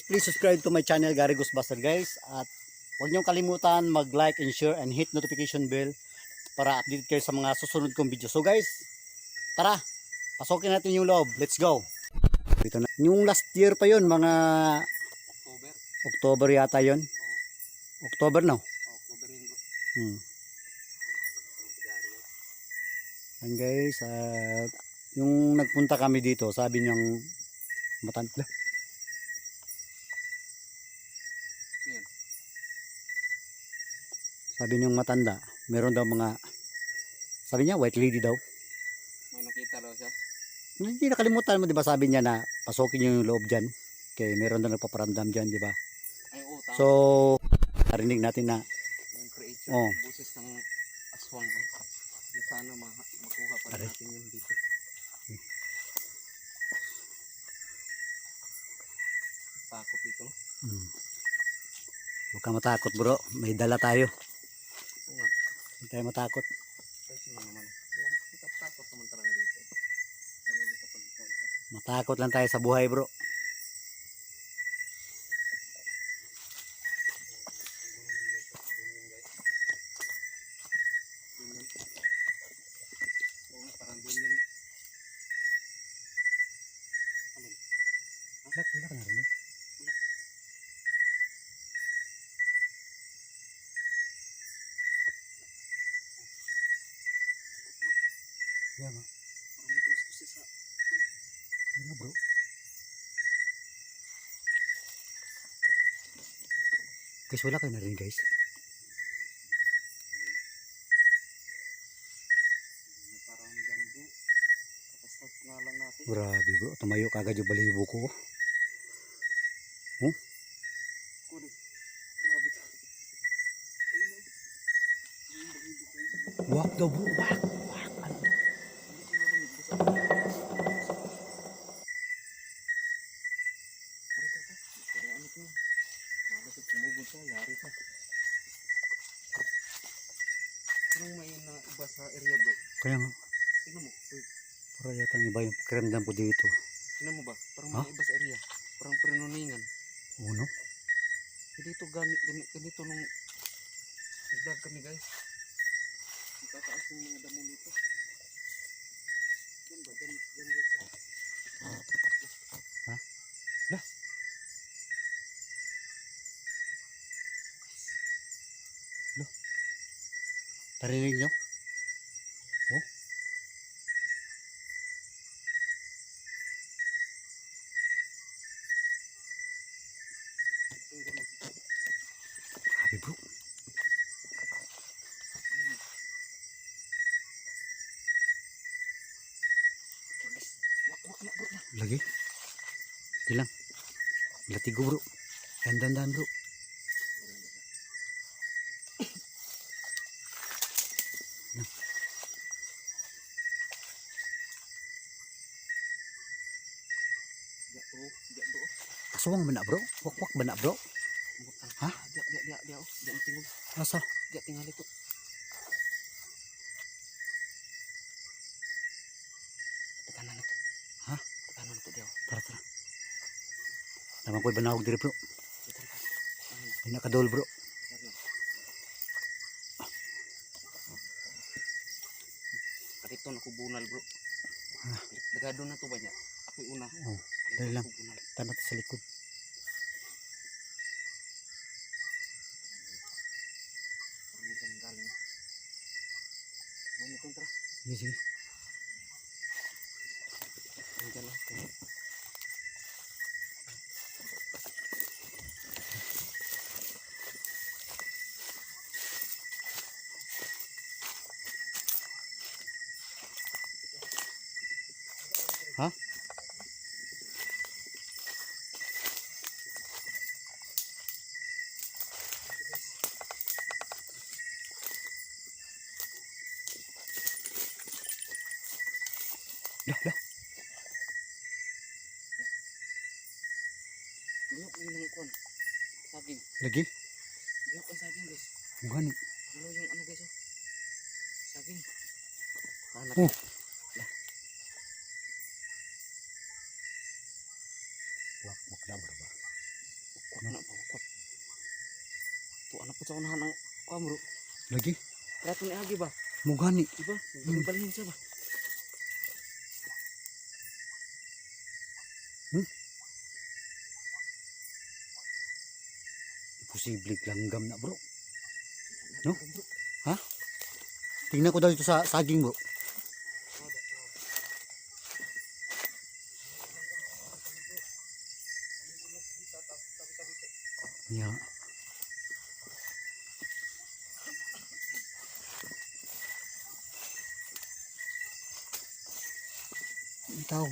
please subscribe to my channel Gary Ghostbuster guys. At huwag niyong kalimutan mag-like and share and hit notification bell para update kayo sa mga susunod kong video. So guys, tara, pasokin natin yung loob. Let's go. Dito na. Yung last year pa yon, mga October yata yon. October no? October yun bro. And guys, yung nagpunta kami dito, sabi niyang matanda. Yan. Sabi niyang matanda, meron daw mga, sabi niya white lady daw. May nakita daw siya. Hindi nakalimutan mo, di ba, sabi niya na pasokin niyo yung loob dyan. Okay, meron daw nagpaparamdam dyan, di ba? Ay oo, tama. So, narinig natin na Yung creature, boses ng aswang. Sana makuha pa natin yun dito. Takot dito, no? Huwag ka matakot bro, may dala tayo. Oo nga. Huwag tayo matakot. Kasi naman. Takot naman talaga dito. Matakot lang tayo sa buhay bro. Parang ganyan. Wala ka narinig? Yan o. Parang may tulis-tulis sa... Yan o bro. Guys, wala kayo narinig guys. Parang gambo. Kapastas nga lang natin. Grabe bro, tumayo kagad yung balibo ko. Kunin. Grabe. Wak daw bro, wak. Ano? Hindi ko narinig. Ano ko? Bakit sumugod ka? Yari ka. Parang may iba sa area bro. Kaya nga, Tingnan mo. Wait. para yata iba yung pakiramdam ko dito. Tingnan mo ba? Parang may iba sa area. Parang pinuningan. Uno? Ganito nung nag-vlog kami guys. Itataas yung mga damo dito. Yan ba? Yan dito. Ha? Lah? Lo? Tarinig nyo? Oh? Grabe bro. Wak na bro. Lagi? Hindi lang. Latigo bro. Dandan bro. Dia bro. Aswang ba na bro? Wakwak ba na bro? Ha? Dia oh. Dia tinggal. Asa? Dia tinggal itu. Tekanan itu. Ha? Tekanan itu dia. Tara. Naman ko'y banawag diri bro. Tara. Hindi nakadol bro. Kadito na ko bunal bro. Dagado na to banyak. Ako una. Oh, dali lang. Tanat sa likod. Parang galing. Mo kontra. Sige. Jangan lah. Ha? Lah. Dia minum kon. Saging. Lagi? Dia kon saging guys. Gani. Ano yung ano guys oh. Saging. Anak. Oh. Wak na bro ba? Dapat sa unahan ng kuha bro. Lagi. Kaya ito ni Agi ba? Mugani. Diba? Balhin siya ba? Posible langgam na bro. No? Ha? Tingnan ko daw dito sa saging bro. Ya. Hindi tao.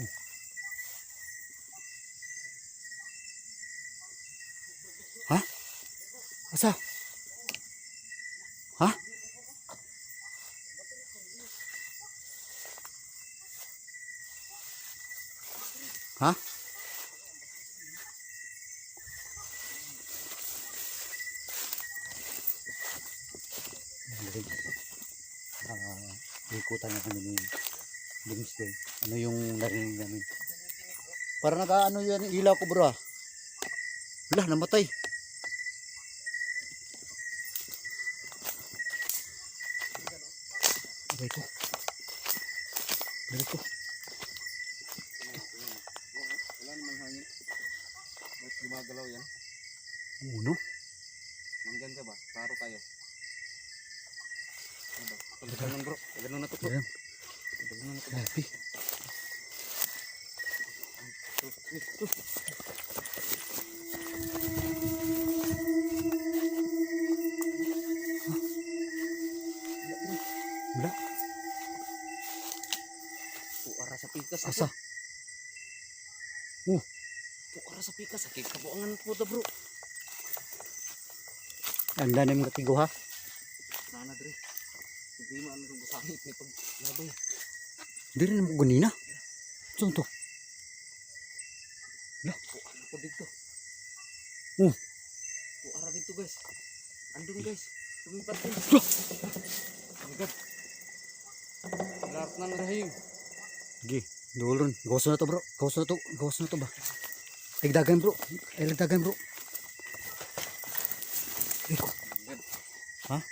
Ha? Asa? Ha? Ha? Ikutan na kami ni Doomsday. Ano yung narinig namin? Para nag-ano yan ilaw ko bro. Wala, namatay. Abay ko. Balik ko. Wala namang hangin. Ba't gumagalaw yan? Uno. Nandyan ka ba? Paro tayo. Ano ba? Ganun bro. Ganun na to bro. Ayan. Ganun na to. Grabe. Wala. Puara sa pikas. Asa? Puara sa pikas. Sakit kabuangan po to bro. Ang danim ng katigo ha. Nana dre. Hindi mo ano yung basangit ni paglabay. Hindi rin mo ganina. Saan to? Puara po dito. Oh. Puara dito guys. Andun guys. Tumipat din. Oh my god. Lahat ng rahim. Sige. Dulon. Gawas na to bro. Gawas na to. Gawas na to ba? Ligdagan bro. Ay ligdagan bro. Eko. Ha? Oh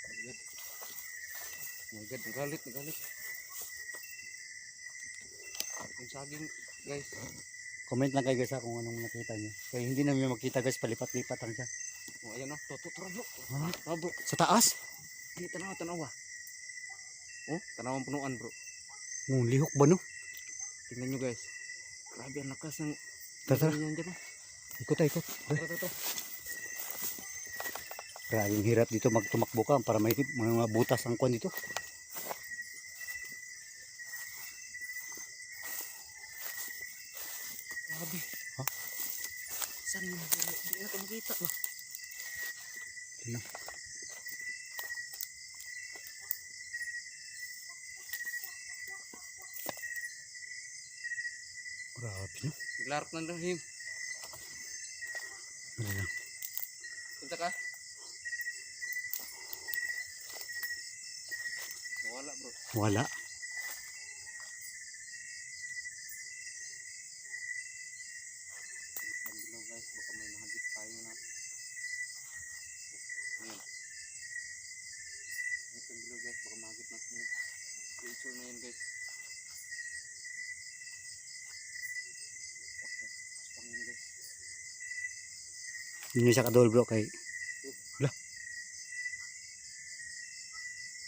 my god. Nagalit. Yung saging guys. Comment lang kayo guys ha kung anong nakita nyo. Kaya hindi namin makita guys. Palipat-lipat lang siya. Oh ayan o. Tara bro. Ha? Tara bro. Sa taas? Ini tanaw ah. Oh, tanawang punuan bro. Lihok ba no? Tingnan nyo guys. Grabe ang lakas ng Tara. yan dyan oh. Ikot tayo ikot. Tara. Grabe yung hirap dito magtumakbo ka para may mga butas ang kwan dito. Grabe. Ha? Saan yun? Hindi na ito makita ba? Tingnan. Grabe no? Naglarap ng rahim. Ano na? Punta ka? Wala bro. Wala. Pagbilaw guys, baka may mahagit tayo na. Ayan. May pagbilaw guys, baka mahagit natin. Picture na yan guys. Okay, aspan yun guys. Yun yung sa kadol bro kay.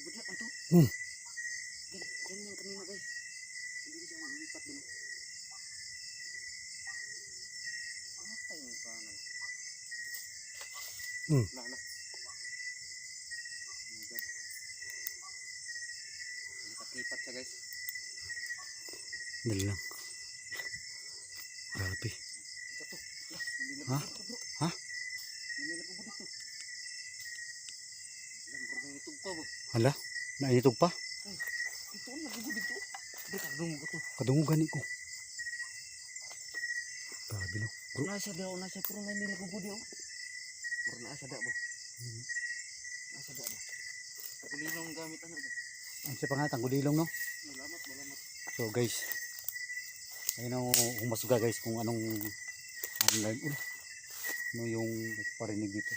Ba't lang ito? Yan yung kanina guys. Hindi siya lumipat din. Ano tayo yung kanan? Wala. Oh my god. Nakaklipat siya guys. Dali lang. Grabe. Ito to. Hindi Ha? na bro. Ha? Hindi na po dito. Ilang bro na itong pa ba? Hala, nainitog pa. Ito ang nagugo dito. Dekadong ko to. Kadungugan ko. Grabe no. Bro, Nasa daw, nasa pero may nilagugo daw. Bro, nasa daw ba? Nasa daw ba? Tagulilong gamit ano ba? ang siya pa nga, tanggulilong no. Malamat. So guys, ayun ang humasuga guys kung anong ano yung parinig dito.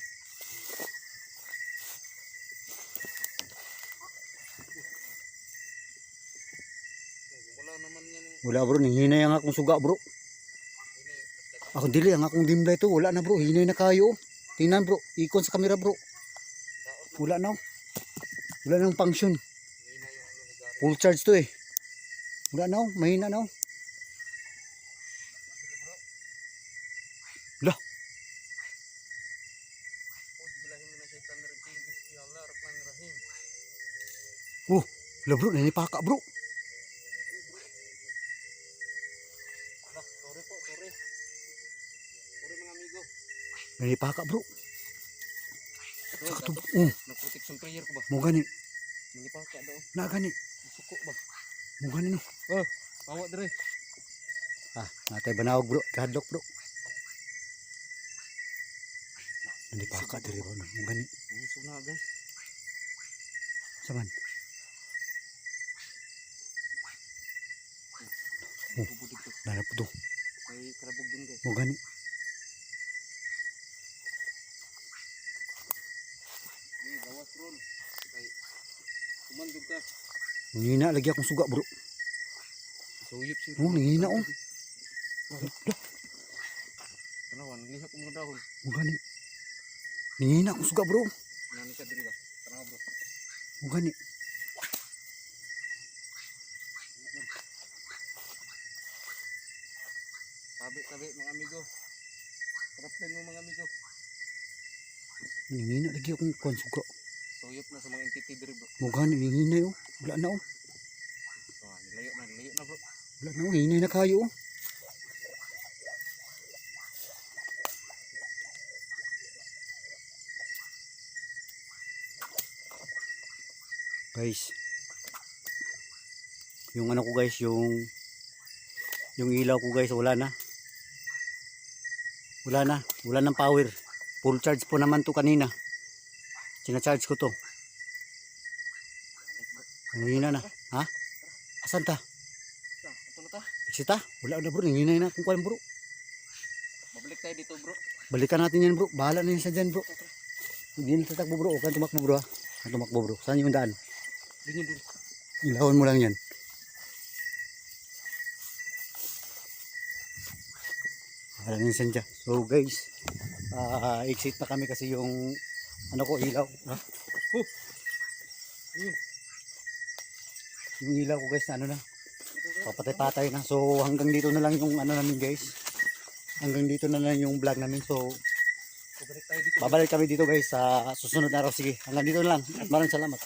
Wala bro, nanghinay ang akong suga bro. Ako dili, ang akong dimlay to. Wala na bro, hinay na kayo. Tingnan bro, ikon sa kamera bro. Wala na. Wala nang function. Full charge to eh. Wala na, mahina na. Lah. Oh, wala bro, nanipaka bro. Sorry po, sorry. Sorry mga amigo. Nanipaka bro. Bro, Saka to, dato, nag-protection prayer ko ba? mo gani. Nangipaka daw. Na gani. Suko ba? Mo gani no. Oh, awak dire. Natay banawag bro, kahadlok bro. Nanipaka diri bro, mo gani. Isog na guys. Saman. Bubudig to. Nanap to. May karabog dun guys. Mo gani. Hey, gawas ron. Kay kumandog ka. Nangina lagi akong suga bro. Suyop siya. Oh, nangina oh. Tanawan, naglihap mo dahon. Mo gani. Nangina akong suga bro. Nani ka diri ba? Tanaw bro. Mo gani. Tabi mga amigo. Harapin mo mga amigo. Nangina lagi akong kuan suga. Suyop na sa mga entity diri bro. Mo gani nangina oh. Wala na oh. Oh, nilayo na bro. Wala na oh, hinay na kayo oh. Guys. Yung ano ko guys, yung ilaw ko guys, wala na. Wala ng power. Full charge po naman to kanina. Sina-charge ko to. Nanghina na. Ha? Asan ta? Ito na ta. Exita? Wala na bro, nanghina na kung kuwan bro. Babalik tayo dito bro. Balikan natin yan bro. Bahala na yan sa dyan bro. Hindi na tatakbo bro. Huwag kang tumakbo bro ha. Huwag kang tumakbo bro. Saan yung daan? Ganyan din. Ilawan mo lang yan. Bahala na yan sa dyan. So guys, exit na kami kasi yung ano ko ilaw. Ha? Ayun. Yung ilaw ko guys na ano na. Papatay-patay na. So hanggang dito na lang yung ano namin guys. Hanggang dito na lang yung vlog namin. So Babalik tayo dito. babalik kami dito guys sa susunod na araw. Sige, hanggang dito na lang. At maraming salamat.